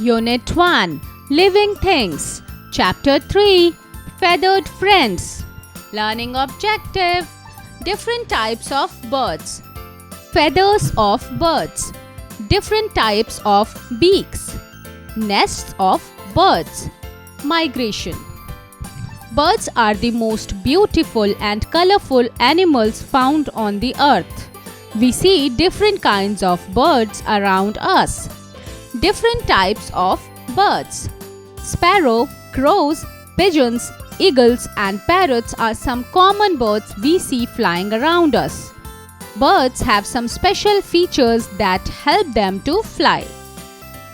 Unit 1 Living Things. Chapter 3 Feathered Friends. Learning Objective. Different types of birds. Feathers of birds. Different types of beaks. Nests of birds. Migration. Birds are the most beautiful and colorful animals found on the earth. We see different kinds of birds around us. Different types of birds. Sparrow, crows, pigeons, eagles and parrots are some common birds we see flying around us. Birds have some special features that help them to fly.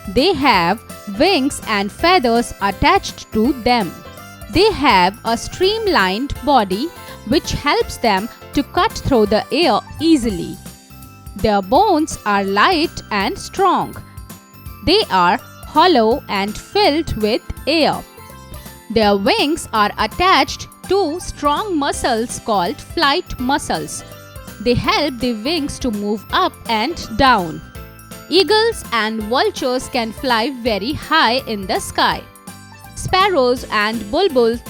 They have wings and feathers attached to them. They have a streamlined body which helps them to cut through the air easily. Their bones are light and strong. They are hollow and filled with air. Their wings are attached to strong muscles called flight muscles. They help the wings to move up and down. Eagles and vultures can fly very high in the sky. Sparrows and bulbuls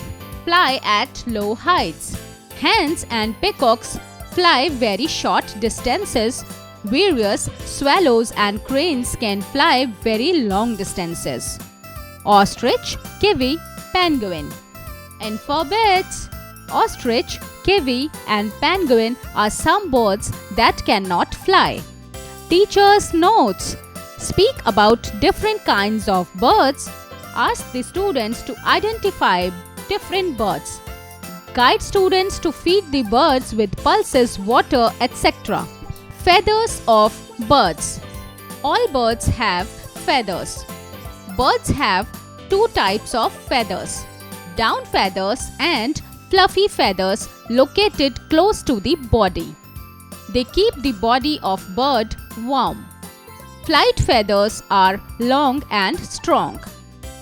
fly at low heights. Hens and peacocks fly very short distances. Various swallows and cranes can fly very long distances. Ostrich, kiwi, penguin. And for birds, ostrich, kiwi and penguin are some birds that cannot fly. Teacher's notes. Speak about different kinds of birds. Ask the students to identify different birds. Guide students to feed the birds with pulses, water, etc. Feathers of birds. All birds have feathers. Birds have two types of feathers: down feathers and fluffy feathers located close to the body. They keep the body of bird warm. Flight feathers are long and strong.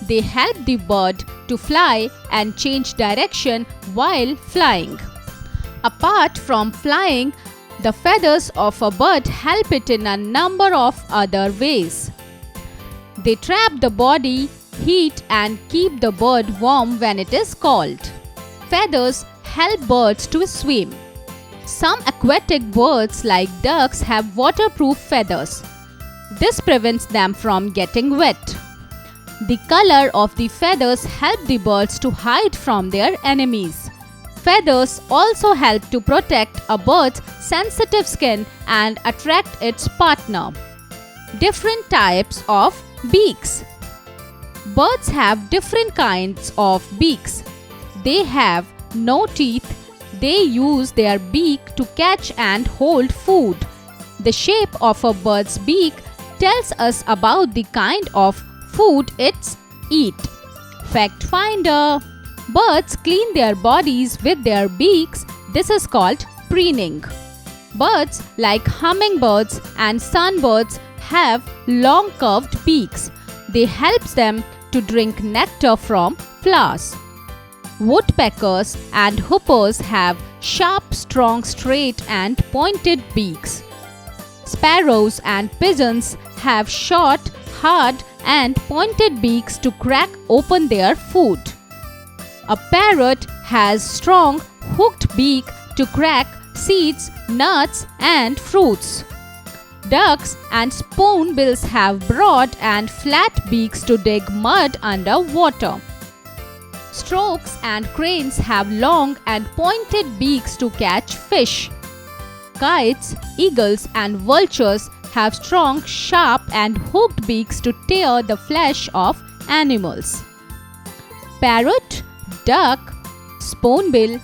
They help the bird to fly and change direction while flying. Apart from flying, the feathers of a bird help it in a number of other ways. They trap the body heat and keep the bird warm when it is cold. Feathers help birds to swim. Some aquatic birds like ducks have waterproof feathers. This prevents them from getting wet. The color of the feathers help the birds to hide from their enemies. Feathers also help to protect a bird's sensitive skin and attract its partner. Different types of beaks. Birds have different kinds of beaks. They have no teeth. They use their beak to catch and hold food. The shape of a bird's beak tells us about the kind of food it eats. Fact finder. Birds clean their bodies with their beaks. This is called preening. Birds like hummingbirds and sunbirds have long curved beaks. They help them to drink nectar from flowers. Woodpeckers and hoopers have sharp, strong, straight and pointed beaks. Sparrows and pigeons have short, hard and pointed beaks to crack open their food. A parrot has strong, hooked beak to crack seeds, nuts and fruits. Ducks and spoonbills have broad and flat beaks to dig mud under water. Storks and cranes have long and pointed beaks to catch fish. Kites, eagles and vultures have strong, sharp and hooked beaks to tear the flesh of animals. Parrot, duck, spoonbill,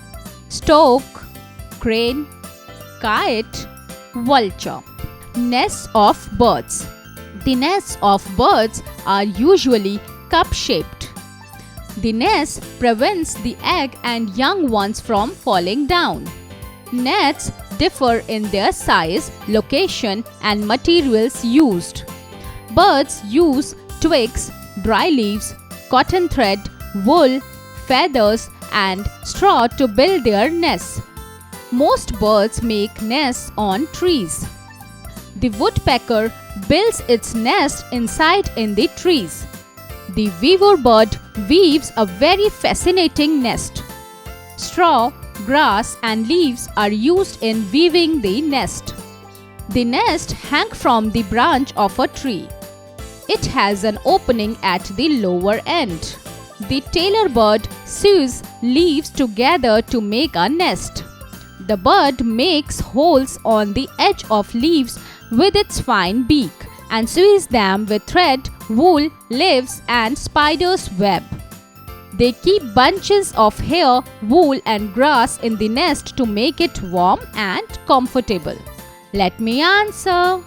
stork, crane, kite, vulture. Nests of birds. The nests of birds are usually cup-shaped. The nest prevents the egg and young ones from falling down. Nests differ in their size, location and materials used. Birds use twigs, dry leaves, cotton thread, wool, feathers and straw to build their nests. Most birds make nests on trees. The woodpecker builds its nest inside in the trees. The weaver bird weaves a very fascinating nest. Straw, grass and leaves are used in weaving the nest. The nest hangs from the branch of a tree. It has an opening at the lower end. The tailor bird sews leaves together to make a nest. The bird makes holes on the edge of leaves with its fine beak and sews them with thread, wool, leaves and spider's web. They keep bunches of hair, wool and grass in the nest to make it warm and comfortable. Let me answer.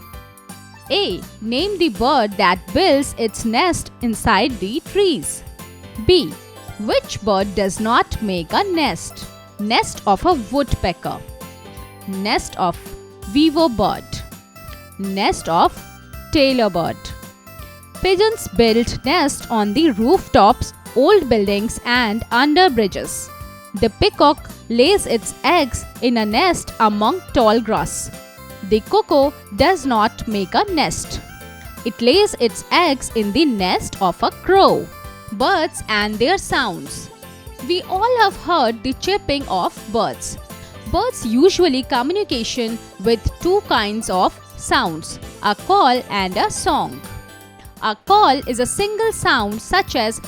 A. Name the bird that builds its nest inside the trees. B. Which bird does not make a nest? Nest of a woodpecker. Nest of weaver bird. Nest of tailor bird. Pigeons build nests on the rooftops, old buildings and under bridges. The peacock lays its eggs in a nest among tall grass. The cuckoo does not make a nest. It lays its eggs in the nest of a crow. Birds and their sounds. We all have heard the chirping of birds. Birds usually communicate with two kinds of sounds, a call and a song. A call is a single sound such as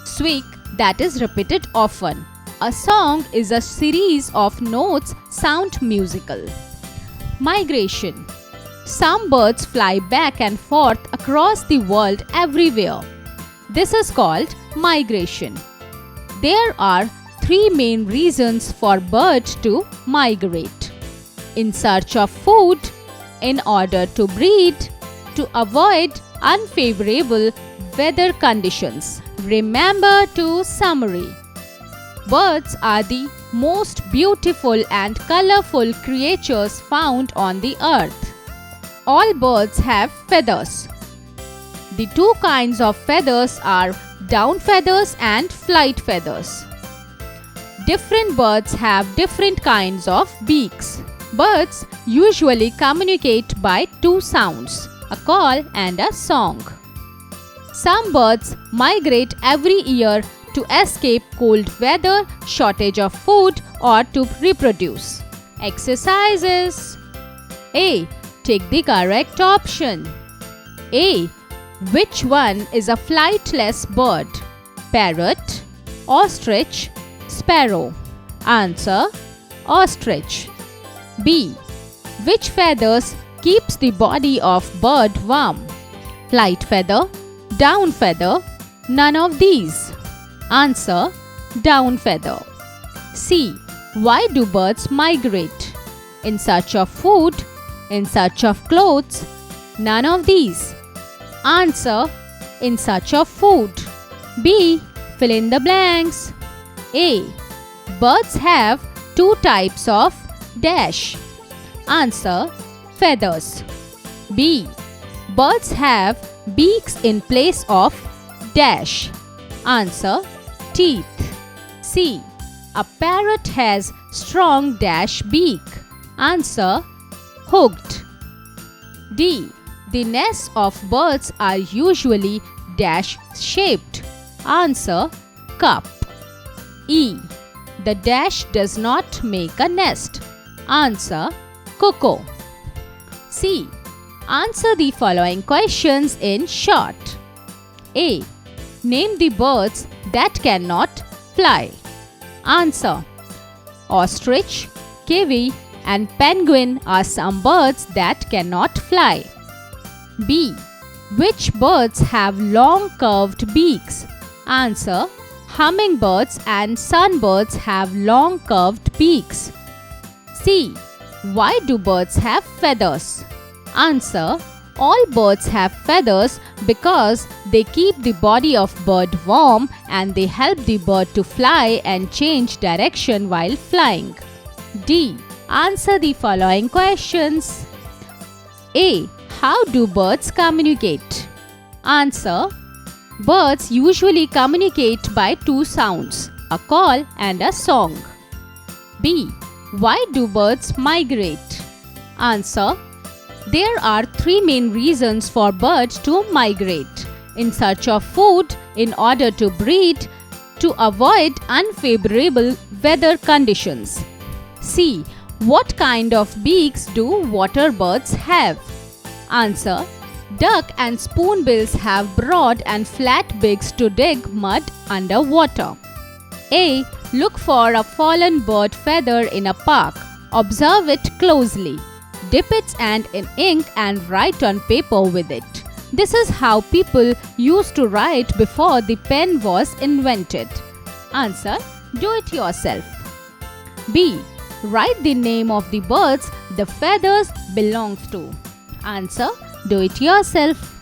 squeak that is repeated often. A song is a series of notes sound musical. Migration. Some birds fly back and forth across the world everywhere. This is called migration. There are three main reasons for birds to migrate: in search of food, in order to breed, to avoid unfavorable weather conditions. Remember to summary. Birds are the most beautiful and colorful creatures found on the earth. All birds have feathers. The two kinds of feathers are down feathers and flight feathers. Different birds have different kinds of beaks. Birds usually communicate by two sounds, a call and a song. Some birds migrate every year to escape cold weather, shortage of food, or to reproduce. Exercises. A. Take the correct option. A. Which one is a flightless bird? Parrot, ostrich, sparrow. Answer: ostrich. B. Which feathers keeps the body of bird warm? Flight feather, down feather, none of these. Answer: down feather. C. Why do birds migrate? In search of food, in search of clothes, none of these. Answer: in search of food. B. Fill in the blanks. A. Birds have two types of dash. Answer: feathers. B. Birds have beaks in place of dash. Answer: teeth. C. A parrot has strong dash beak. Answer: hooked. D. The nests of birds are usually dash shaped. Answer: cup. E. The dash does not make a nest. Answer: cuckoo. C. Answer the following questions in short. A. Name the birds that cannot fly. Answer: ostrich, kiwi, and penguin are some birds that cannot fly. B. Which birds have long curved beaks? Answer: hummingbirds and sunbirds have long curved beaks. C. Why do birds have feathers? Answer: all birds have feathers because they keep the body of bird warm and they help the bird to fly and change direction while flying. D. Answer the following questions. A. How do birds communicate? Answer: birds usually communicate by two sounds, a call and a song. B. Why do birds migrate? Answer: there are three main reasons for birds to migrate: in search of food, in order to breed to avoid unfavorable weather conditions. C. What kind of beaks do water birds have? Answer. Duck and spoonbills have broad and flat beaks to dig mud underwater. A. Look for a fallen bird feather in a park. Observe it closely. Dip its end in ink and write on paper with it. This is how people used to write before the pen was invented. Answer. Do it yourself. B. Write the name of the birds the feathers belongs to. Answer. Do it yourself.